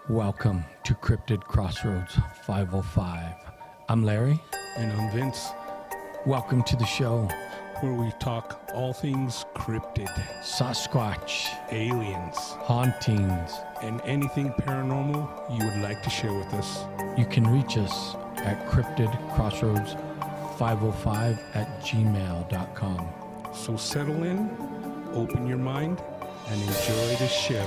Welcome to Cryptid Crossroads 505. I'm Larry. And I'm Vince, Welcome to the show. where we talk all things cryptid, Sasquatch, aliens, hauntings. and anything paranormal you would like to share with us. You can reach us at cryptidcrossroads505@gmail.com. So settle in, open your mind, and enjoy the show.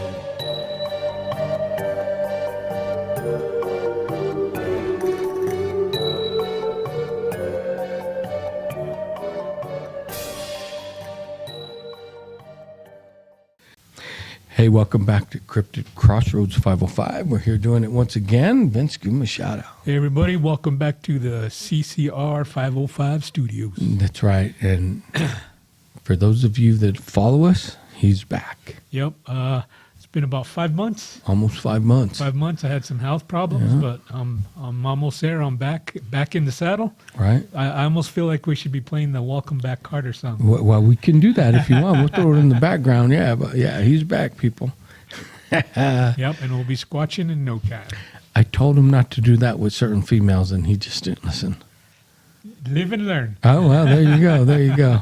Hey, welcome back to Cryptid Crossroads 505. We're here doing it once again. Vince, give him a shout out. Hey everybody, welcome back to the CCR 505 studios. That's right. And for those of you that follow us, he's back. Yep, it's been about 5 months. Almost 5 months. 5 months. I had some health problems, but I'm almost there. I'm back in the saddle. Right? I almost feel like we should be playing the Welcome Back Carter song. Well, we can do that if you want. We'll throw it in the background. Yeah, but yeah, he's back, people. Yep, and we'll be squatching in no time. I told him not to do that with certain females, and he just didn't listen. Live and learn. Oh, well, there you go. There you go.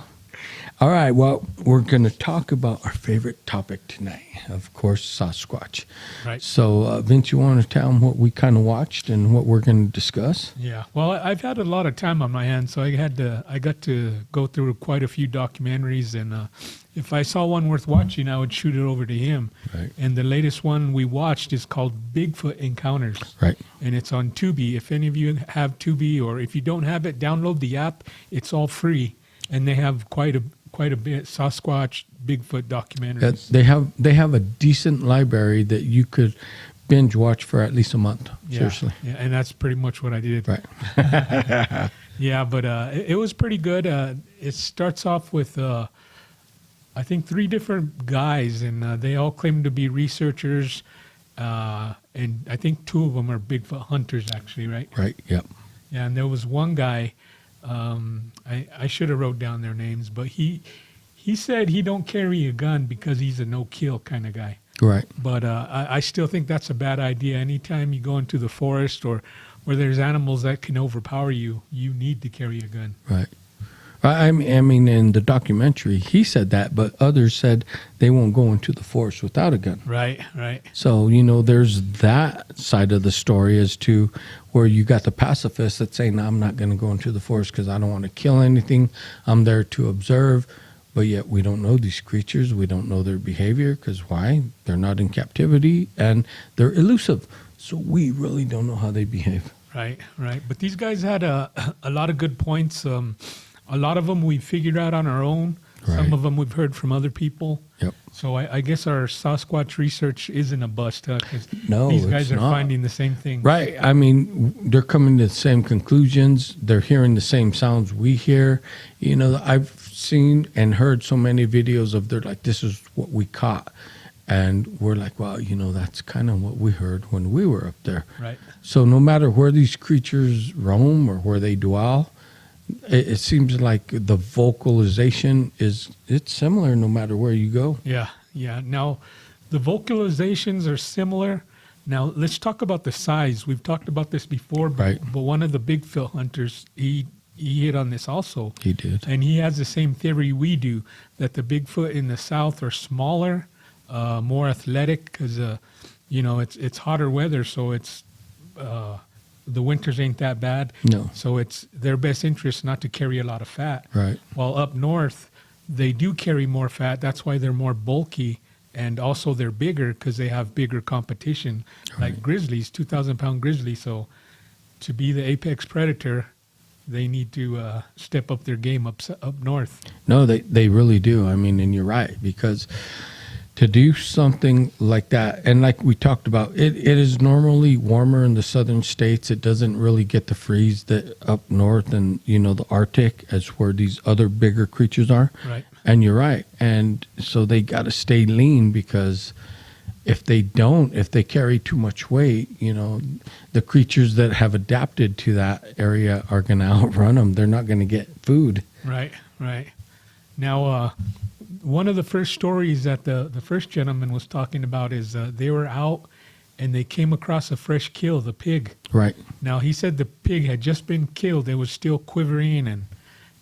All right, well, we're going to talk about our favorite topic tonight, of course, Sasquatch. Right. So, Vince, you want to tell them what we kind of watched and what we're going to discuss? Yeah. Well, I've had a lot of time on my hands, so I got to go through quite a few documentaries, and if I saw one worth watching, I would shoot it over to him. Right. And the latest one we watched is called Bigfoot Encounters. Right. And it's on Tubi. If any of you have Tubi, or if you don't have it, download the app. It's all free, and they have quite a bit Sasquatch, Bigfoot documentaries. They have a decent library that you could binge watch for at least a month. Yeah, Seriously. yeah, and that's pretty much what I did. Right. Yeah, but it was pretty good. It starts off with, I think, 3 different guys, and they all claim to be researchers, and I think 2 of them are Bigfoot hunters, actually, right? Right. Yep. Yeah, and there was one guy, I should have wrote down their names, but he said he don't carry a gun because he's a no-kill kind of guy. Right. But I still think that's a bad idea. Anytime you go into the forest or where there's animals that can overpower you, you need to carry a gun. Right. I mean, in the documentary, he said that, but others said they won't go into the forest without a gun. Right, right. So, there's that side of the story as to where you got the pacifists that say, no, I'm not going to go into the forest because I don't want to kill anything. I'm there to observe. But yet we don't know these creatures. We don't know their behavior because why? They're not in captivity and they're elusive. So we really don't know how they behave. Right, right. But these guys had a lot of good points. A lot of them we figured out on our own. Right. Some of them we've heard from other people. Yep. So I guess our Sasquatch research isn't a bust, because No, these guys it's are not. finding the same thing. Right. I mean, they're coming to the same conclusions. They're hearing the same sounds we hear. I've seen and heard so many videos of they're like, this is what we caught. And we're like, well, that's kind of what we heard when we were up there. Right. So no matter where these creatures roam or where they dwell, it seems like the vocalization it's similar no matter where you go. Yeah, yeah. Now, the vocalizations are similar. Now, let's talk about the size. We've talked about this before, Right. but one of the Bigfoot hunters, he hit on this also. He did. And he has the same theory we do, that the Bigfoot in the south are smaller, more athletic, because, it's hotter weather, so it's the winters ain't that bad. No. So it's their best interest not to carry a lot of fat. Right. While up north, they do carry more fat. That's why they're more bulky, and also they're bigger because they have bigger competition, like grizzlies, 2,000-pound grizzly. So to be the apex predator, they need to step up their game up north. No, they really do. I mean, and you're right, because to do something like that, and like we talked about, it is normally warmer in the southern states. It doesn't really get the freeze that up north and, the Arctic, as where these other bigger creatures are. Right. And you're right. And so they got to stay lean, because if they carry too much weight, the creatures that have adapted to that area are going to outrun them. They're not going to get food. Right, right. Now, one of the first stories that the first gentleman was talking about is they were out and they came across a fresh kill, the pig. Right. Now, he said the pig had just been killed. It was still quivering and,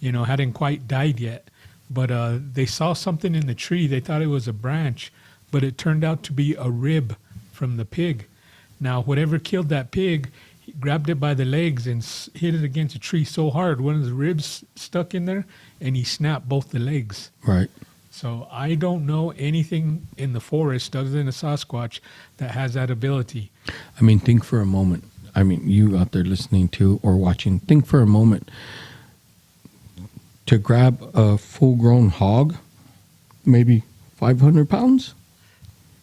hadn't quite died yet. But they saw something in the tree. They thought it was a branch, but it turned out to be a rib from the pig. Now, whatever killed that pig, he grabbed it by the legs and hit it against a tree so hard, one of the ribs stuck in there, and he snapped both the legs. Right. So I don't know anything in the forest other than a Sasquatch that has that ability. I mean, think for a moment. I mean, you out there listening to or watching, think for a moment. To grab a full-grown hog, maybe 500 pounds?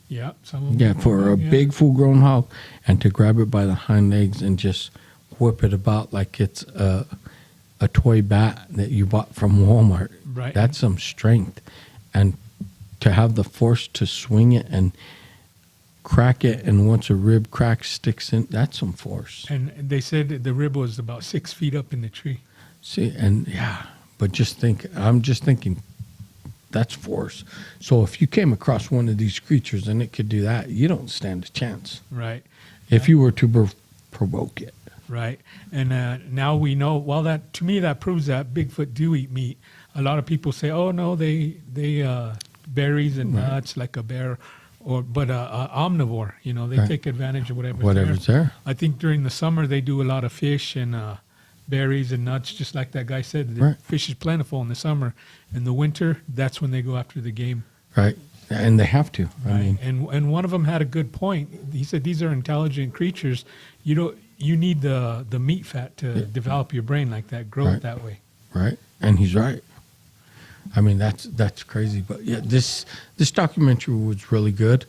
Yeah. Some of Yeah, them, for a big full-grown hog, and to grab it by the hind legs and just whip it about like it's a toy bat that you bought from Walmart. Right. That's some strength. And to have the force to swing it and crack it, and once a rib crack sticks in, that's some force. And they said that the rib was about 6 feet up in the tree. See, and yeah, but I'm just thinking, that's force. So if you came across one of these creatures and it could do that, you don't stand a chance. Right. If you were to provoke it. Right. And now we know, well, that to me, that proves that Bigfoot do eat meat. A lot of people say, oh, no, they berries and nuts like a bear, but omnivore, they take advantage of Whatever's there. I think during the summer they do a lot of fish and berries and nuts, just like that guy said. The fish is plentiful in the summer. In the winter, that's when they go after the game. Right. And they have to. I mean, and one of them had a good point. He said these are intelligent creatures. You need the meat fat to develop your brain like that, grow it that way. Right. And he's right. I mean, that's crazy. But yeah, this documentary was really good.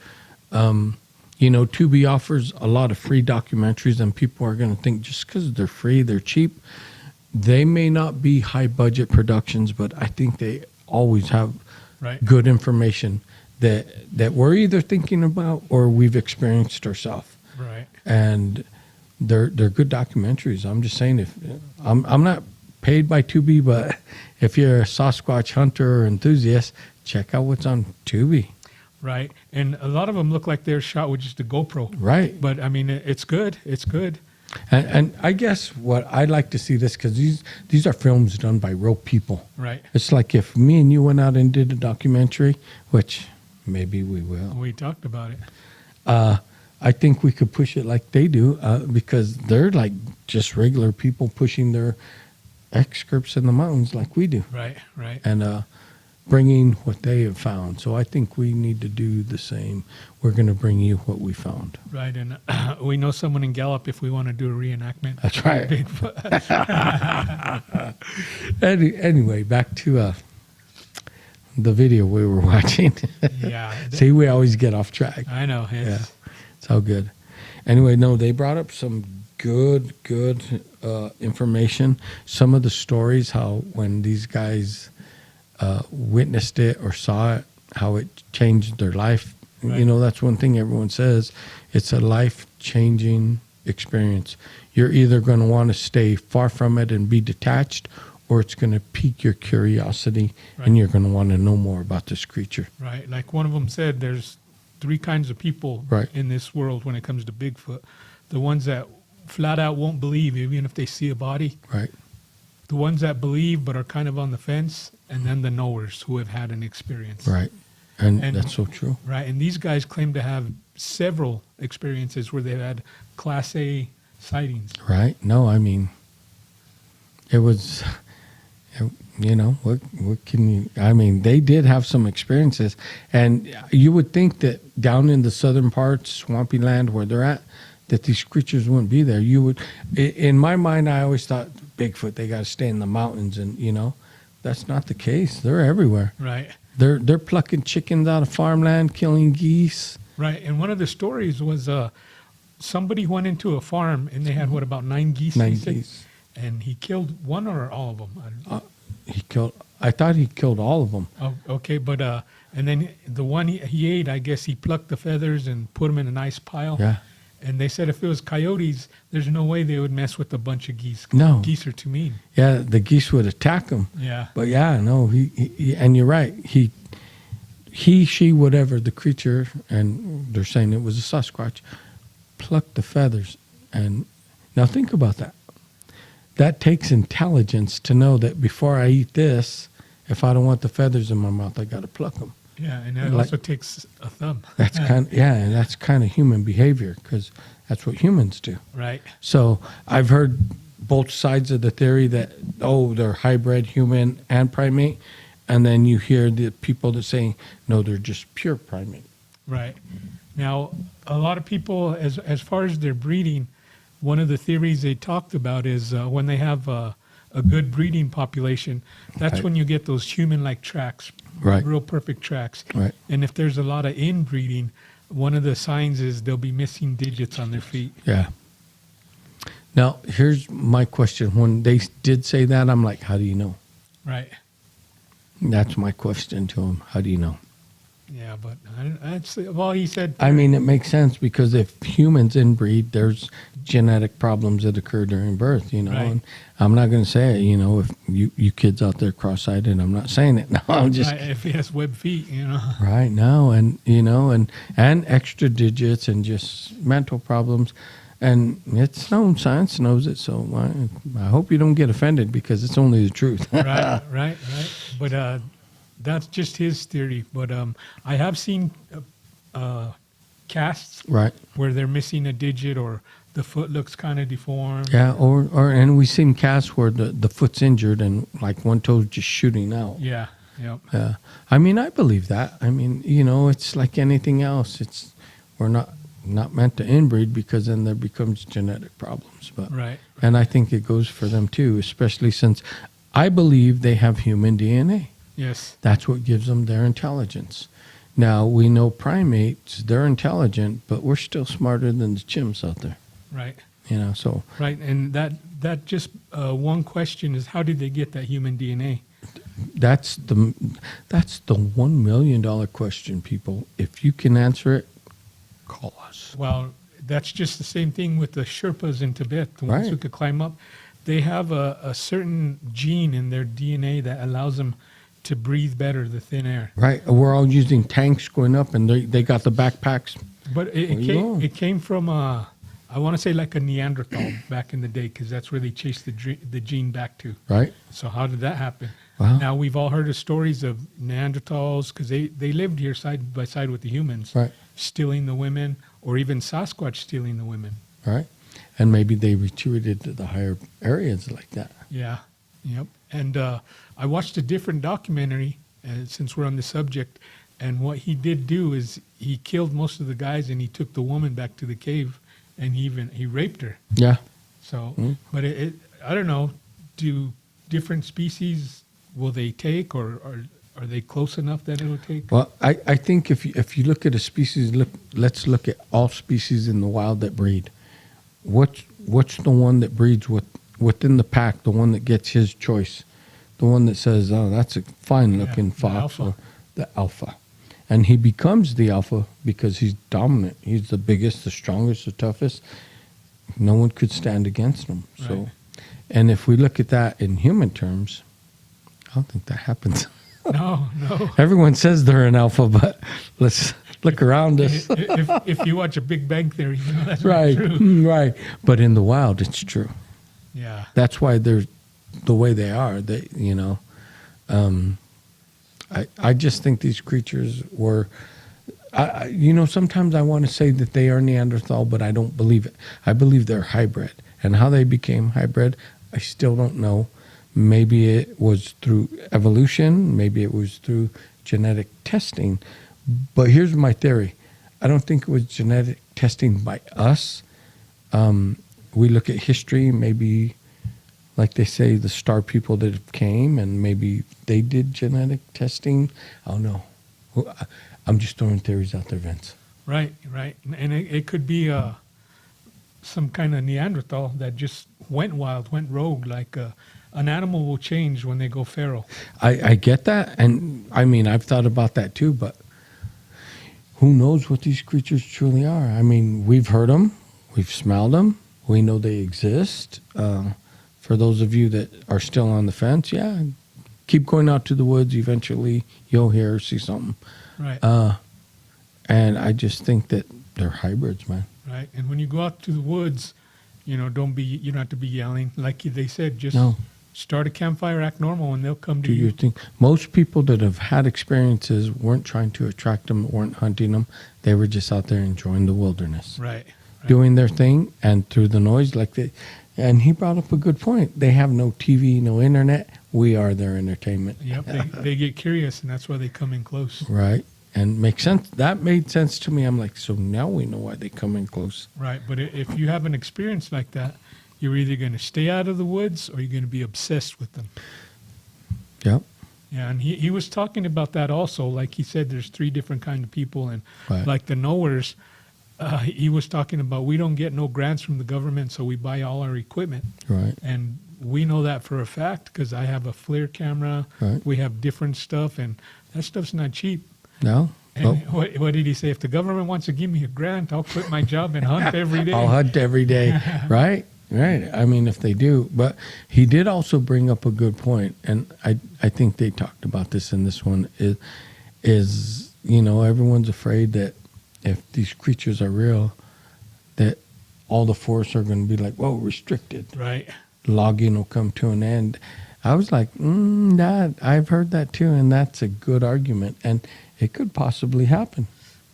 Tubi offers a lot of free documentaries, and people are going to think just because they're free, they're cheap. They may not be high budget productions, but I think they always have good information that we're either thinking about or we've experienced ourselves. Right. And they're good documentaries. I'm just saying, if I'm not paid by Tubi, but if you're a Sasquatch hunter or enthusiast, check out what's on Tubi. Right. And a lot of them look like they're shot with just a GoPro. Right. But I mean, it's good. It's good. And I guess what I'd like to see this, because these are films done by real people. Right. It's like if me and you went out and did a documentary, which maybe we will. We talked about it. I think we could push it like they do, because they're like just regular people pushing their excerpts in the mountains like we do. Right. Right. And bringing what they have found. So I think we need to do the same. We're going to bring you what we found. Right. And we know someone in Gallup if we want to do a reenactment. That's right. Bigfoot. Anyway, back to the video we were watching. Yeah. See, we always get off track. I know. It's all good. Anyway, no, they brought up some good information. Some of the stories, how when these guys witnessed it or saw it, how it changed their life. Right. That's one thing everyone says. It's a life-changing experience. You're either going to want to stay far from it and be detached, or it's going to pique your curiosity, and you're going to want to know more about this creature. Right. Like one of them said, there's 3 kinds of people in this world when it comes to Bigfoot. The ones that flat out won't believe even if they see a body. Right. The ones that believe but are kind of on the fence, and then the knowers who have had an experience. Right. And that's so true. Right. And these guys claim to have several experiences where they've had Class A sightings. Right. No, I mean, it was, what can you, I mean, they did have some experiences. And you would think that down in the southern parts, swampy land where they're at, that these creatures wouldn't be there. You would, in my mind, I always thought Bigfoot, they got to stay in the mountains, and that's not the case. They're everywhere. Right. They're plucking chickens out of farmland, killing geese. Right. And one of the stories was somebody went into a farm and they had about 9 geese. 9 geese. And he killed one or all of them. I thought he killed all of them. Oh, okay. But and then the one he ate, I guess he plucked the feathers and put them in a nice pile. Yeah. And they said if it was coyotes, there's no way they would mess with a bunch of geese. No. Geese are too mean. Yeah, the geese would attack them. Yeah. But yeah, no, he and you're right. He, she, whatever the creature, and they're saying it was a Sasquatch, pluck the feathers. And now think about that. That takes intelligence to know that before I eat this, if I don't want the feathers in my mouth, I got to pluck them. Yeah, and it Like- also takes a thumb. That's and that's kind of human behavior because that's what humans do. Right. So I've heard both sides of the theory that, oh, they're hybrid human and primate. And then you hear the people that say, no, they're just pure primate. Right. Now, a lot of people, as far as their breeding, one of the theories they talked about is when they have a good breeding population, that's Right. when you get those human-like tracks, Right. real perfect tracks. Right. And if there's a lot of inbreeding, one of the signs is they'll be missing digits on their feet. Yeah. Now, here's my question. When they did say that, I'm like, how do you know? Right. That's my question to him. How do you know? Yeah, but well, he said. I mean, it makes sense because if humans inbreed, there's genetic problems that occur during birth, you know. Right. And I'm not going to say, you know, if you kids out there cross-eyed, I'm not saying it. No, I'm just Right, if he has web feet, you know. right now, and you know, and extra digits and just mental problems, and it's known. Science knows it. So I hope you don't get offended because it's only the truth. Right. But that's just his theory. But I have seen casts Right. where they're missing a digit or the foot looks kind of deformed. Yeah, or and we've seen casts where the foot's injured and like one toe's just shooting out. Yeah. Yep. Yeah, I mean, I believe that. I mean, you know, it's like anything else. We're not meant to inbreed because then there becomes genetic problems. But Right. and I think it goes for them too, especially since I believe they have human DNA. Yes. That's what gives them their intelligence. Now we know primates; they're intelligent, but we're still smarter than the chimps out there. Right. You know, so Right. And that just one question is, how did they get that human DNA? that's the $1 million question, people. If you can answer it, call us. Well, that's just the same thing with the Sherpas in Tibet, the ones who Right. could climb up. They have a certain gene in their DNA that allows them to breathe better, the thin air. Right, we're all using tanks going up, and they got the backpacks. But Where you going? it came from, I want to say like a Neanderthal back in the day, because that's where they chased the gene back to. Right. So how did that happen? Wow. Now, we've all heard of stories of Neanderthals, because they lived here side by side with the humans, Right. stealing the women, or even Sasquatch stealing the women. Right, and maybe they retreated to the higher areas like that. Yeah, yep. And I watched a different documentary, since we're on the subject, and what he did do is he killed most of the guys and he took the woman back to the cave and he raped her. Yeah. So, Mm. but I don't know, do different species, will they take, or are they close enough that it'll take? Well, I think if you look at a species, let's look at all species in the wild that breed. What's the one that breeds within the pack? The one that gets his choice, the one that says, "Oh, that's a fine-looking Yeah, the fox," alpha. or the alpha, and he becomes the alpha because he's dominant. He's the biggest, the strongest, the toughest. No one could stand against him. So, Right. and if we look at that in human terms, I don't think that happens. No. Everyone says they're an alpha, but let's look around us. if you watch a Big Bang Theory, you know that's Right, not true. right. But in the wild, it's true. Yeah. That's why they're the way they are. They, I just think these creatures were. Sometimes I want to say that they are Neanderthal, but I don't believe it. I believe they're hybrid, and how they became hybrid, I still don't know. Maybe it was through evolution. Maybe it was through genetic testing. But here's my theory. I don't think it was genetic testing by us. We look at history, maybe, like they say, the star people that came, and maybe they did genetic testing. I don't know. I'm just throwing theories out there, Vince. Right. And it could be some kind of Neanderthal that just went wild, went rogue. Like an animal will change when they go feral. I get that, and I mean, I've thought about that too, but who knows what these creatures truly are? I mean, we've heard them, we've smelled them, we know they exist. For those of you that are still on the fence, yeah, keep going out to the woods. Eventually, you'll hear or see something. Right. And I just think that they're hybrids, man. Right. And when you go out to the woods, you don't have to be yelling. Like they said, just No. start a campfire, act normal, and they'll come to Do you you. think most people that have had experiences weren't trying to attract them, weren't hunting them? They were just out there enjoying the wilderness, Right. doing their thing, and through the noise, and he brought up a good point. They have no TV, no internet. We are their entertainment. Yep. They get curious, and that's why they come in close. Right. And makes sense. That made sense to me. I'm like, so now we know why they come in close. Right. But if you have an experience like that, you're either going to stay out of the woods or you're going to be obsessed with them. Yep. Yeah, and he was talking about that also. Like he said, there's 3 different kind of people, and Right. like the knowers, he was talking about we don't get no grants from the government, so we buy all our equipment, Right. and we know that for a fact because I have a FLIR camera. Right. We have different stuff, and that stuff's not cheap. No. And what did he say? If the government wants to give me a grant, I'll quit my job and hunt every day. I'll hunt every day. Right. Right. I mean, if they do. But he did also bring up a good point, and I think they talked about this in this one, is everyone's afraid that if these creatures are real, that all the forests are going to be like, whoa, restricted. Right. Logging will come to an end. I was like, that I've heard that too, and that's a good argument, and it could possibly happen.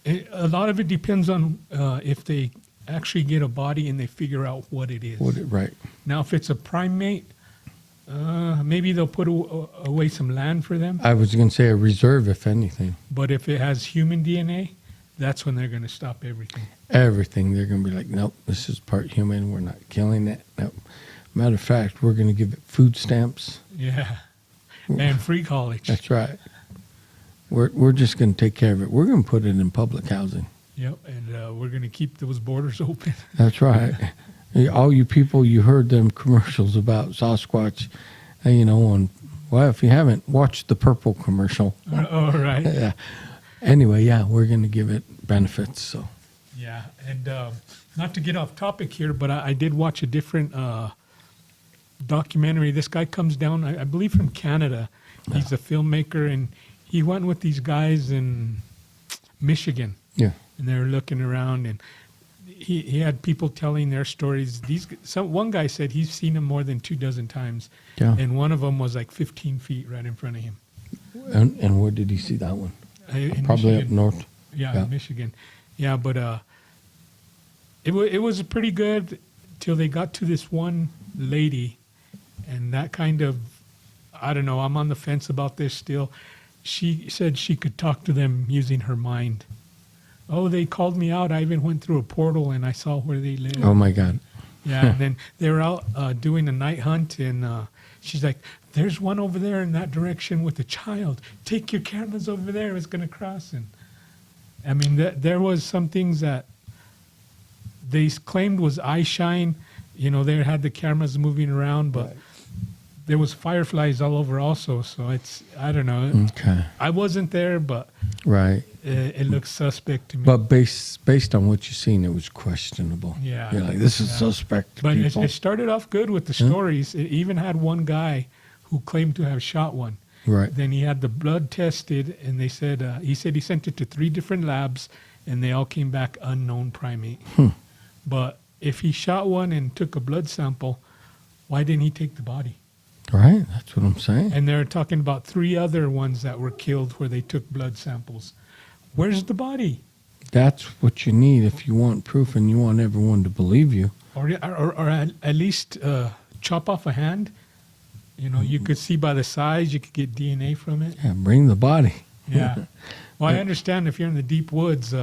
A lot of it depends on if they actually get a body and they figure out what it is. Right. Now, if it's a primate, maybe they'll put away some land for them. I was going to say a reserve, if anything. But if it has human DNA, that's when they're going to stop everything. Everything. They're going to be like, nope, this is part human. We're not killing it. Nope. Matter of fact, we're going to give it food stamps. Yeah. And free college. That's right. We're just going to take care of it. We're going to put it in public housing. Yep. And we're going to keep those borders open. That's right. All you people, you heard them commercials about Sasquatch, well, if you haven't, watch the purple commercial. All right. Yeah. Anyway, yeah, we're going to give it benefits. So. Yeah. And not to get off topic here, but I did watch a different documentary. This guy comes down, I believe from Canada. He's a filmmaker, and he went with these guys in Michigan. Yeah. And they were looking around, and he had people telling their stories. One guy said he's seen them more than 24 times, Yeah. and one of them was like 15 feet right in front of him. And where did he see that one? In Probably Michigan. up north. Yeah, in Michigan. Yeah, but it was pretty good till they got to this one lady, and that kind of, I don't know, I'm on the fence about this still. She said she could talk to them using her mind. Oh, they called me out. I even went through a portal and I saw where they live. Oh, my God. Yeah, and then they were out doing a night hunt, and she's like, there's one over there in that direction with a child. Take your cameras over there. It's going to cross. And I mean, there was some things that they claimed was eye shine. They had the cameras moving around, but Right. there was fireflies all over also. So I don't know. Okay. I wasn't there, but Right. it looks suspect to me. But based on what you've seen, it was questionable. Yeah. You're like, this is Yeah. suspect. But people. it started off good with the stories. It even had one guy who claimed to have shot one. Right. Then he had the blood tested, and they said he sent it to 3 different labs, and they all came back unknown primate. But if he shot one and took a blood sample, why didn't he take the body? Right. That's what I'm saying. And they're talking about 3 other ones that were killed where they took blood samples. Where's the body? That's what you need if you want proof and you want everyone to believe you. Or at least chop off a hand. You could see by the size, you could get DNA from it. Yeah, bring the body. Yeah. Well, I understand if you're in the deep woods,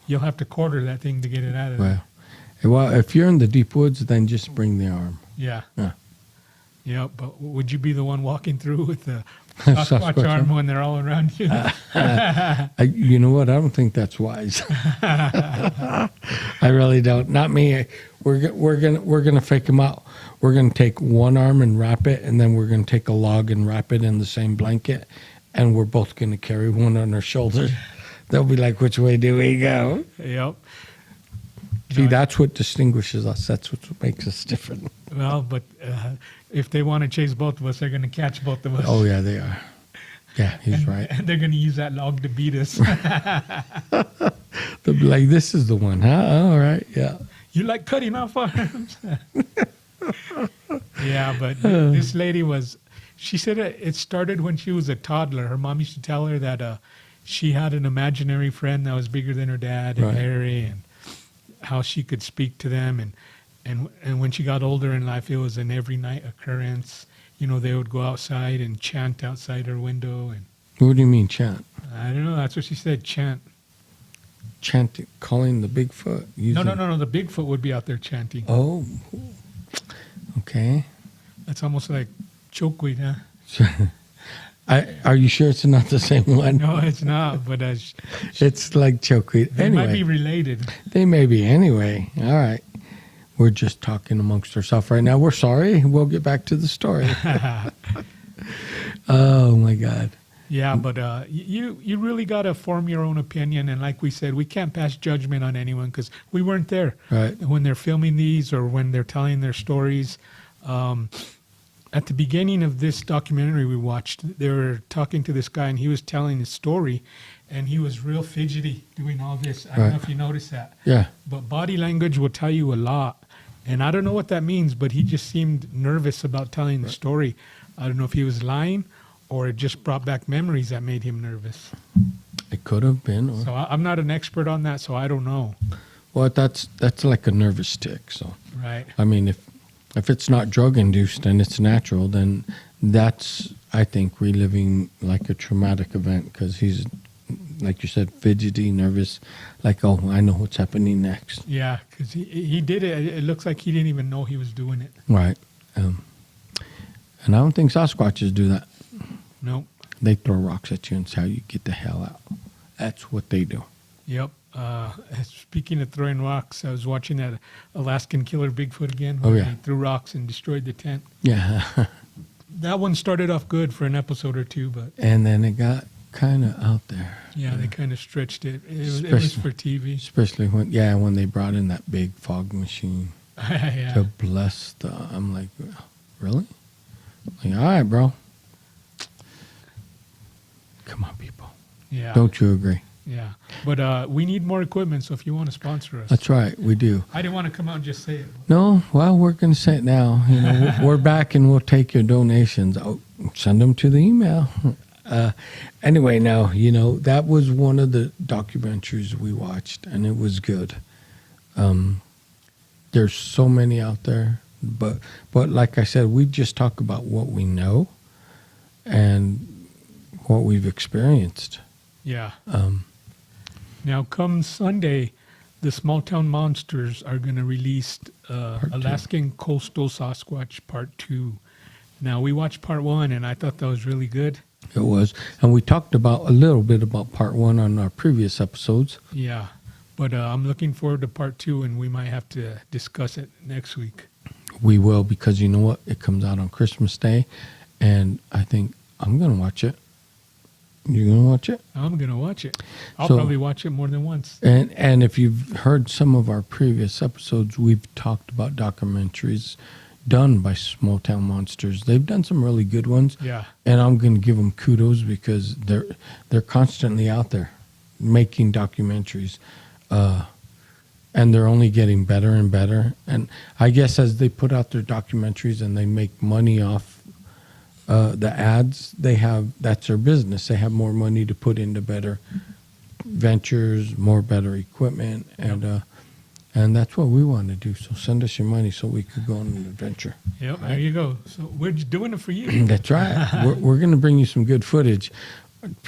you'll have to quarter that thing to get it out of there. Well, if you're in the deep woods, then just bring the arm. Yeah. Yeah. Yeah, but would you be the one walking through with the Sasquatch Sasquatch arm arm? when they're all around you? You know what? I don't think that's wise. I really don't. Not me. We're gonna fake them out. We're gonna take one arm and wrap it, and then we're gonna take a log and wrap it in the same blanket, and we're both gonna carry one on our shoulders. They'll be like, "Which way do we go?" Yep. See, that's what distinguishes us. That's what makes us different. Well, but if they want to chase both of us, they're going to catch both of us. Oh yeah, they are. Yeah, he's right. And they're going to use that log to beat us. They'll be like, this is the one, huh? All right, yeah. You like cutting off arms? Yeah, but this lady she said it started when she was a toddler. Her mom used to tell her that she had an imaginary friend that was bigger than her dad and Right. hairy, and how she could speak to them. And when she got older in life, it was an every night occurrence. You know, they would go outside and chant outside her window. And What do you mean chant? I don't know. That's what she said, chant. Chanting, calling the Bigfoot? No. The Bigfoot would be out there chanting. Oh, okay. That's almost like chokeweed, huh? Are you sure it's not the same one? No, it's not. But It's like chokeweed. they might be Anyway, related. they may be anyway. All right. We're just talking amongst ourselves right now. We're sorry. We'll get back to the story. Oh, my God. Yeah, but you really got to form your own opinion. And like we said, we can't pass judgment on anyone because we weren't there. Right. When they're filming these or when they're telling their stories. At the beginning of this documentary we watched, they were talking to this guy and he was telling his story and he was real fidgety doing all this. I don't know Right. if you noticed that. Yeah. But body language will tell you a lot. And I don't know what that means, but he just seemed nervous about telling the story. I don't know if he was lying or it just brought back memories that made him nervous. It could have been. Or, So I'm not an expert on that, so I don't know. well, that's like a nervous tick. So, Right. I mean, if it's not drug induced and it's natural, then that's, I think, reliving like a traumatic event because he's, like you said, fidgety, nervous, like, oh, I know what's happening next. Yeah, because he did it. It looks like he didn't even know he was doing it. Right. And I don't think Sasquatches do that. Nope. They throw rocks at you and say, you get the hell out. That's what they do. Yep. Speaking of throwing rocks, I was watching that Alaskan killer Bigfoot again. Oh, where yeah. He threw rocks and destroyed the tent. Yeah. That one started off good for an episode or two, but And then it got kind of out there. yeah, they kind of stretched it. It was for TV. Especially when they brought in that big fog machine Yeah. to bless I'm like, really? Like, all right, bro. Come on, people. Yeah. Don't you agree? Yeah. But we need more equipment, so if you want to sponsor us. That's right. We do. I didn't want to come out and just say it. No, well, we're going to say it now. You know, we're back and we'll take your donations. Oh, send them to the email. Anyway, now, you know, that was one of the documentaries we watched, and it was good. There's so many out there, but like I said, we just talk about what we know and what we've experienced. Yeah. Now, come Sunday, the Small Town Monsters are going to release Alaskan Coastal Sasquatch Part 2. Now, we watched Part 1, and I thought that was really good. It was, and we talked about a little bit about Part 1 on our previous episodes. Yeah. But I'm looking forward to Part 2, and we might have to discuss it next week. We will, because you know what? It comes out on Christmas Day, and I think I'm going to watch it. You're going to watch it? I'm going to watch it. I'll So- probably watch it more than once. And if you've heard some of our previous episodes, we've talked about documentaries done by Small Town Monsters. They've done some really good ones, Yeah. and I'm going to give them kudos because they're constantly out there making documentaries, and they're only getting better and better. And I guess as they put out their documentaries and they make money off the ads, that's their business. They have more money to put into better ventures, more better equipment, and that's what we want to do. So send us your money so we could go on an adventure. Yep. There you go. So we're just doing it for you. That's right. We're going to bring you some good footage.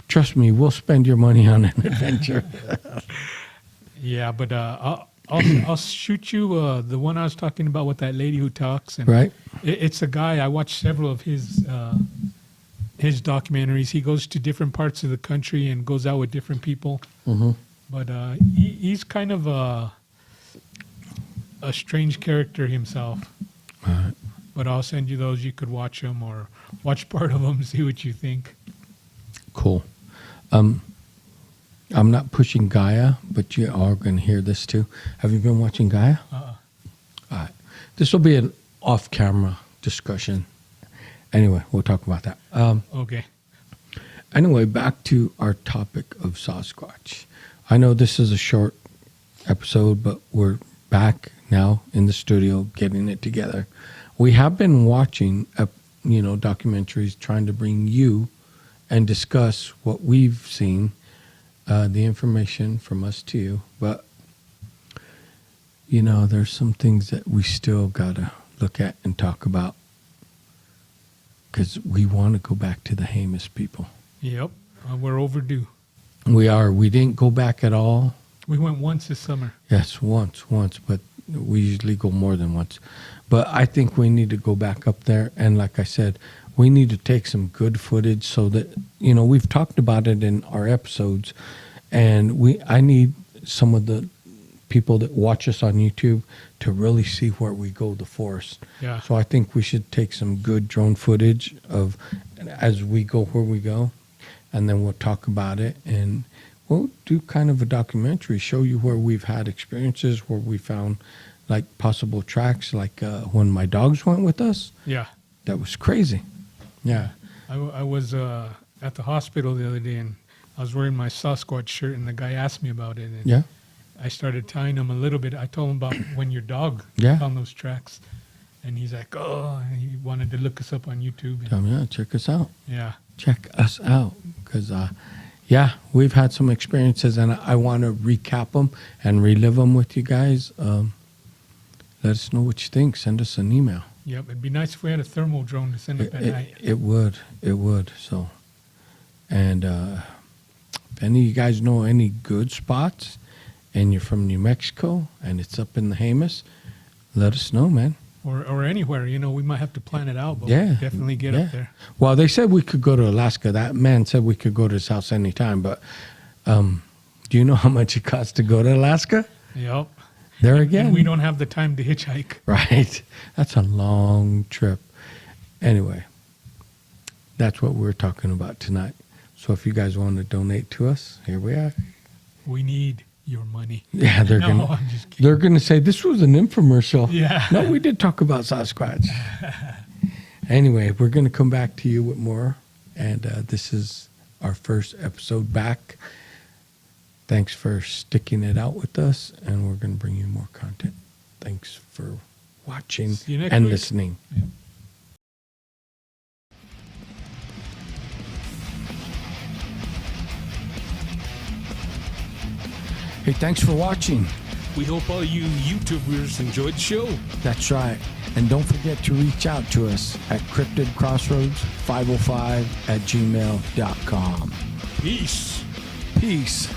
Trust me, we'll spend your money on an adventure. Yeah, but I'll shoot you the one I was talking about with that lady who talks. And Right? It's a guy. I watched several of his documentaries. He goes to different parts of the country and goes out with different people. Mm-hmm. But he's kind of a strange character himself. All right. But I'll send you those. You could watch them or watch part of them, see what you think. Cool. I'm not pushing Gaia, but you are going to hear this too. Have you been watching Gaia? Uh-uh. All right. This will be an off-camera discussion. Anyway, we'll talk about that. Okay. Anyway, back to our topic of Sasquatch. I know this is a short episode, but we're back now in the studio getting it together. We have been watching, documentaries, trying to bring you and discuss what we've seen, the information from us to you. But, there's some things that we still got to look at and talk about because we want to go back to the Hamas people. Yep. We're overdue. We are. We didn't go back at all. We went once this summer. Yes, once, but we usually go more than once. But I think we need to go back up there. And like I said, we need to take some good footage so that, we've talked about it in our episodes. And I need some of the people that watch us on YouTube to really see where we go the forest. Yeah. So I think we should take some good drone footage of as we go where we go. And then we'll talk about it. And we'll do kind of a documentary, show you where we've had experiences, where we found like possible tracks, like when my dogs went with us. Yeah. That was crazy. Yeah. I was at the hospital the other day, and I was wearing my Sasquatch shirt, and the guy asked me about it. And Yeah. I started tying him a little bit. I told him about when your dog Yeah. found those tracks. And he's like, oh, and he wanted to look us up on YouTube. And, Tell me, yeah, check us out. yeah. Check us out. Because, we've had some experiences, and I want to recap them and relive them with you guys. Let us know what you think. Send us an email. Yep. It'd be nice if we had a thermal drone to send up at night. It would. So, and if any of you guys know any good spots and you're from New Mexico and it's up in the Hamas, let us know, man. Or anywhere, we might have to plan it out, but Yeah. we'll definitely get up there. Well, they said we could go to Alaska. That man said we could go to his house anytime. But do you know how much it costs to go to Alaska? Yep. There again. And we don't have the time to hitchhike. Right. That's a long trip. Anyway, that's what we're talking about tonight. So if you guys want to donate to us, here we are. We need your money. Yeah, I'm just kidding. they're gonna say this was an infomercial. Yeah. No, we did talk about Sasquatch. Anyway, we're gonna come back to you with more, and this is our first episode back. Thanks for sticking it out with us, and we're gonna bring you more content. Thanks for watching See you next and week. listening. Yep. Hey, thanks for watching. We hope all you YouTubers enjoyed the show. That's right. And don't forget to reach out to us at cryptidcrossroads505@gmail.com. Peace. Peace.